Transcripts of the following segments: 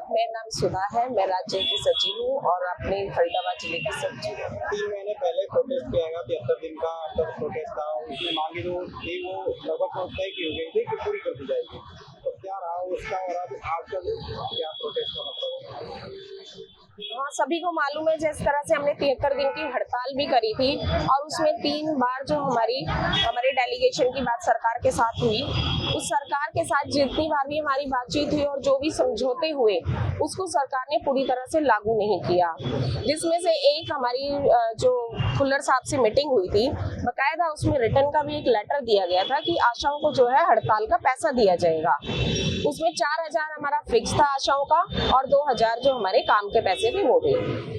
मेरा नाम सुधा है। मैं राज्य की सचिव हूँ और अपने फरीदाबाद जिले की सचिव हूँ। 3 महीने पहले प्रोटेस्ट किया गया, 73 दिन का प्रोटेस्ट था। उसमें मांगे जो थी वो लगभग तय की हो गई थी कि पूरी कर दी जाएगी। तो क्या रहा उसका, और अब आजकल क्या प्रोटेस्ट का मतलब है? हाँ, सभी को मालूम है जिस तरह से हमने 73 दिन की हड़ताल भी करी थी और उसमें 3 बार जो हमारे डेलीगेशन की बात सरकार के साथ हुई, उस सरकार के साथ जितनी बार भी हमारी बातचीत हुई और जो भी समझौते हुए उसको सरकार ने पूरी तरह से लागू नहीं किया। जिसमें से एक हमारी जो खुल्लर साहब से मीटिंग हुई थी, बकायदा उसमें रिटर्न का भी एक लेटर दिया गया था कि आशाओं को जो है हड़ताल का पैसा दिया जाएगा। उसमें 4000 हमारा फिक्स था आशाओं का और 2000 जो हमारे काम के पैसे थे वो भी।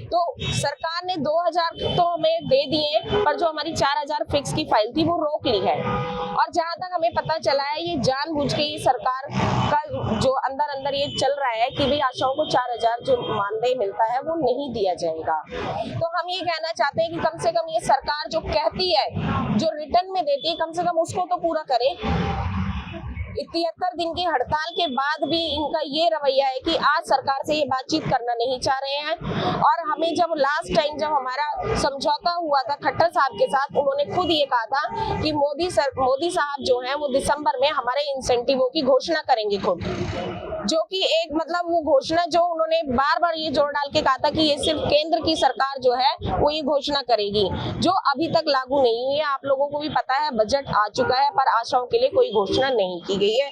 तो सरकार ने 2000 तो हमें दे दिए, पर जो हमारी 4000 फिक्स की फाइल थी वो रोक ली है। और जहां तक हमें पता चला है, ये जानबूझ के ये सरकार का जो अंदर ये चल रहा है कि भाई आशाओं को 4000 जो मानदेय मिलता है वो नहीं दिया जाएगा। तो हम ये कहना चाहते हैं कि कम से कम ये सरकार जो कहती है, जो रिटर्न में देती है, कम से कम उसको तो पूरा करे। 73 दिन की हड़ताल के बाद भी इनका ये रवैया है कि आज सरकार से ये बातचीत करना नहीं चाह रहे हैं। और हमें जब लास्ट टाइम जब हमारा समझौता हुआ था खट्टर साहब के साथ, उन्होंने खुद ये कहा था कि मोदी साहब जो हैं वो दिसंबर में हमारे इंसेंटिवों की घोषणा करेंगे खुद, जो कि एक मतलब वो घोषणा जो उन्होंने बार ये जोर डाल के कहा था कि ये सिर्फ केंद्र की सरकार जो है वो ये घोषणा करेगी, जो अभी तक लागू नहीं हुई है। आप लोगों को भी पता है बजट आ चुका है, पर आशाओं के लिए कोई घोषणा नहीं की गई है।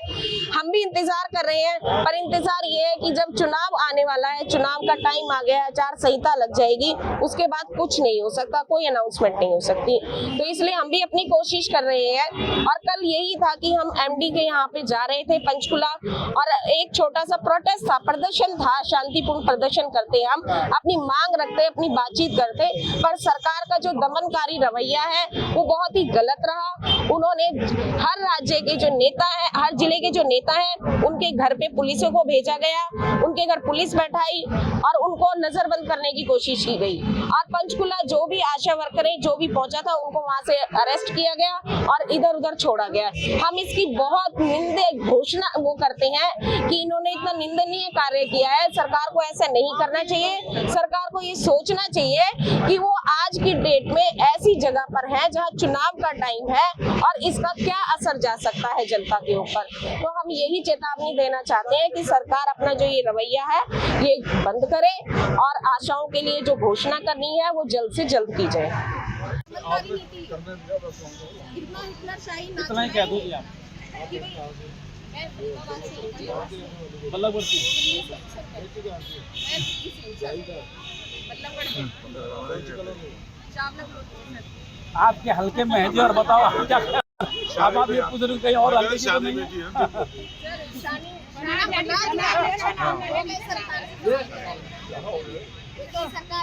हम भी इंतजार कर रहे हैं, पर इंतजार ये है कि जब चुनाव आने वाला है, चुनाव का टाइम आ गया है, आचार संहिता लग जाएगी, उसके बाद कुछ नहीं हो सकता, कोई अनाउंसमेंट नहीं हो सकती। तो इसलिए हम भी अपनी कोशिश कर रहे हैं। और कल यही था कि हम एमडी के यहाँ पे जा रहे थे पंचकुला, और एक छोटा सा प्रोटेस्ट था, प्रदर्शन था, शांतिपूर्ण प्रदर्शन करते हम अपनी मांग रखते, अपनी बातचीत करते, पर सरकार का जो दमनकारी रवैया है वो बहुत ही गलत रहा। उन्होंने हर राज्य के जो नेता है, हर जिले के जो नेता हैं, उनके घर पे पुलिसों को भेजा गया, उनके घर पुलिस बैठाई और उनको नजरबंद करने की कोशिश की गई। और पंचकुला जो भी आशा वर्कर जो भी पहुंचा था उनको वहां से अरेस्ट किया गया और इधर उधर छोड़ा गया। हम इसकी बहुत निंदनीय घोषणा वो करते हैं कि इन्होंने इतना निंदनीय कार्य किया है। सरकार को ऐसा नहीं करना चाहिए। सरकार को ये सोचना चाहिए कि वो आज की डेट में ऐसी जगह पर है जहाँ चुनाव का टाइम है और इसका क्या असर जा सकता है जनता के ऊपर। तो हम यही चेतावनी देना चाहते हैं कि सरकार अपना जो ये रवैया है ये बंद करे और आशाओं के लिए जो घोषणा करनी है वो जल्द से जल्द की जाए। इतना ही कह दूंगी आप आपके हल्के में है जी। और बताओ आप क्या आप ये पूछ रहे कहीं और हल्के की तो नहीं है।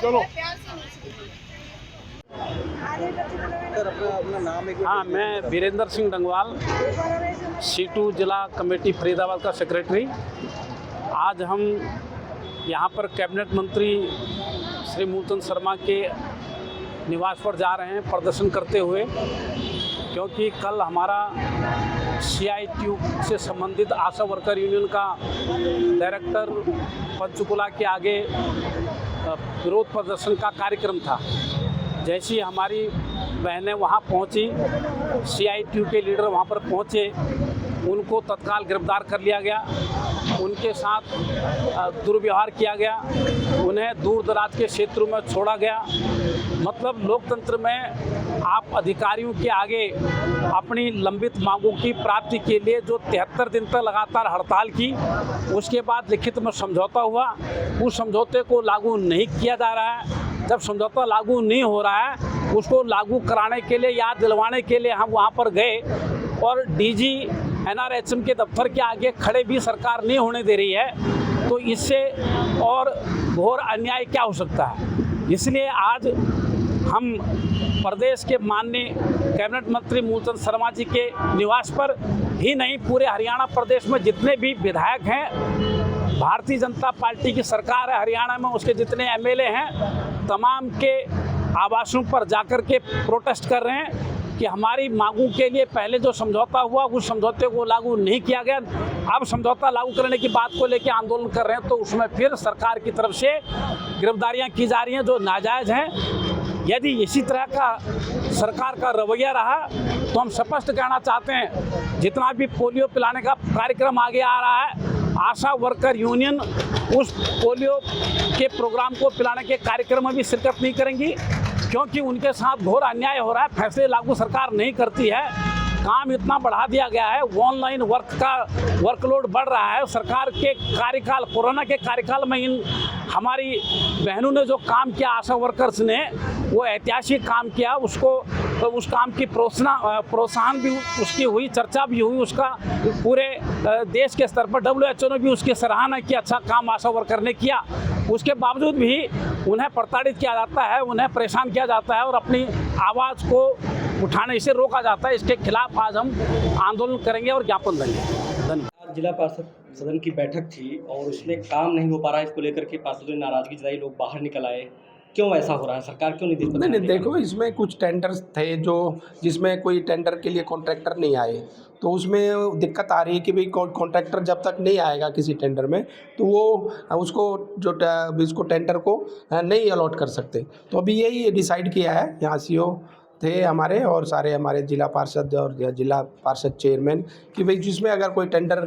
चलो हाँ, मैं वीरेंद्र सिंह डंगवाल, C2 जिला कमेटी फरीदाबाद का सेक्रेटरी। आज हम यहाँ पर कैबिनेट मंत्री श्री मूलचंद शर्मा के निवास पर जा रहे हैं प्रदर्शन करते हुए, क्योंकि कल हमारा CITU से संबंधित आशा वर्कर यूनियन का डायरेक्टर पंचकुला के आगे विरोध प्रदर्शन का कार्यक्रम था। जैसी हमारी बहनें वहाँ पहुँची, CITU के लीडर वहाँ पर पहुँचे, उनको तत्काल गिरफ्तार कर लिया गया, उनके साथ दुर्व्यवहार किया गया, उन्हें दूर दराज के क्षेत्रों में छोड़ा गया। मतलब लोकतंत्र में आप अधिकारियों के आगे अपनी लंबित मांगों की प्राप्ति के लिए जो 73 दिन तक लगातार हड़ताल की, उसके बाद लिखित में समझौता हुआ, उस समझौते को लागू नहीं किया जा रहा है। जब समझौता लागू नहीं हो रहा है, उसको लागू कराने के लिए, याद दिलवाने के लिए हम वहाँ पर गए और DG NRHM के दफ्तर के आगे खड़े भी सरकार नहीं होने दे रही है। तो इससे और घोर अन्याय क्या हो सकता है। इसलिए आज हम प्रदेश के माननीय कैबिनेट मंत्री मूलचंद शर्मा जी के निवास पर ही नहीं, पूरे हरियाणा प्रदेश में जितने भी विधायक हैं, भारतीय जनता पार्टी की सरकार है हरियाणा में, उसके जितने MLA हैं, तमाम के आवासों पर जाकर के प्रोटेस्ट कर रहे हैं। कि हमारी मांगों के लिए पहले जो समझौता हुआ उस समझौते को लागू नहीं किया गया। अब समझौता लागू करने की बात को लेकर आंदोलन कर रहे हैं, तो उसमें फिर सरकार की तरफ से गिरफ्तारियां की जा रही हैं जो नाजायज़ हैं। यदि इसी तरह का सरकार का रवैया रहा तो हम स्पष्ट कहना चाहते हैं, जितना भी पोलियो पिलाने का कार्यक्रम आगे आ रहा है, आशा वर्कर यूनियन उस पोलियो के प्रोग्राम को पिलाने के कार्यक्रम में भी शिरकत नहीं करेंगी, क्योंकि उनके साथ घोर अन्याय हो रहा है। फैसले लागू सरकार नहीं करती है, काम इतना बढ़ा दिया गया है, ऑनलाइन वर्कलोड बढ़ रहा है। सरकार के कार्यकाल, कोरोना के कार्यकाल में इन हमारी बहनों ने जो काम किया, आशा वर्कर्स ने वो ऐतिहासिक काम किया, उसको तो उस काम की प्रोत्साहन भी उसकी हुई, चर्चा भी हुई, उसका पूरे देश के स्तर पर WHO ने भी उसकी सराहना की, अच्छा काम आशा वर्कर ने किया। उसके बावजूद भी उन्हें प्रताड़ित किया जाता है, उन्हें परेशान किया जाता है और अपनी आवाज़ को उठाने से रोका जाता है। इसके खिलाफ आज हम आंदोलन करेंगे और ज्ञापन देंगे। धन्यवाद। जिला पार्षद सदन की बैठक थी और उसमें काम नहीं हो पा रहा है, इसको लेकर के पार्षदों ने नाराजगी जताई, लोग बाहर निकल आए। क्यों ऐसा हो रहा है? सरकार क्यों नहीं देती? नहीं, देखो, इसमें कुछ टेंडर्स थे जिसमें कोई टेंडर के लिए कॉन्ट्रैक्टर नहीं आए, तो उसमें दिक्कत आ रही है कि भाई कॉन्ट्रैक्टर जब तक नहीं आएगा किसी टेंडर में तो वो उसको इसको टेंडर को नहीं अलॉट कर सकते। तो अभी यही डिसाइड किया है, यहाँ CO थे हमारे और सारे हमारे जिला पार्षद और जिला पार्षद चेयरमैन कि भाई जिसमें अगर कोई टेंडर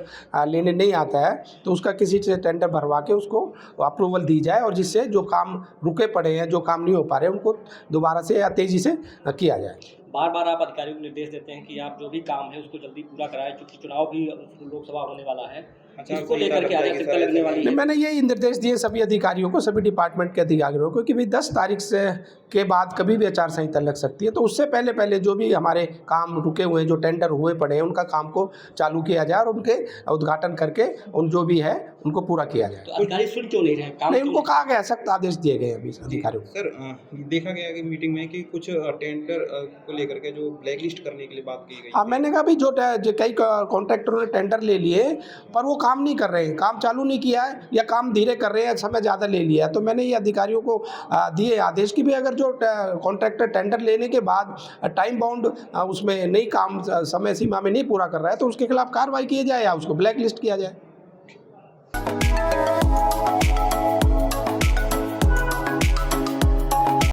लेने नहीं आता है तो उसका किसी से टेंडर भरवा के उसको अप्रूवल दी जाए, और जिससे जो काम रुके पड़े हैं, जो काम नहीं हो पा रहे, उनको दोबारा से या तेज़ी से किया जाए। बार बार आप अधिकारियों को निर्देश देते हैं कि आप जो भी काम है उसको जल्दी पूरा कराएं, क्योंकि चुनाव भी लोकसभा होने वाला है, इसको लेकर के आचार लगने वाली है। मैंने यही निर्देश दिए सभी अधिकारियों को, सभी डिपार्टमेंट के अधिकारियों को कि भाई 10 तारीख से के बाद कभी भी आचार संहिता लग सकती है, तो उससे पहले जो भी हमारे काम रुके हुए हैं, जो टेंडर हुए पड़े हैं, उनका काम को चालू किया जाए और उनके उद्घाटन करके उन जो भी है उनको पूरा किया जाए। तो अधिकारी सुन क्यों नहीं रहे? काम नहीं, उनको कहा गया, सख्त आदेश दिए गए अभी अधिकारियों को। सर, देखा गया कि मीटिंग में कि कुछ टेंडर को लेकर के जो ब्लैक लिस्ट करने के लिए बात की गई। हाँ, मैंने कहा भी जो कई कॉन्ट्रैक्टरों ने टेंडर ले लिए पर वो काम नहीं कर रहे हैं, काम चालू नहीं किया है या काम धीरे कर रहे हैं, समय ज़्यादा ले लिया है। तो मैंने ये अधिकारियों को दिए आदेश कि भी अगर जो कॉन्ट्रैक्टर टेंडर लेने के बाद टाइम बाउंड उसमें नहीं काम समय सीमा में नहीं पूरा कर रहा है तो उसके खिलाफ कार्रवाई की जाए या उसको ब्लैक लिस्ट किया जाए।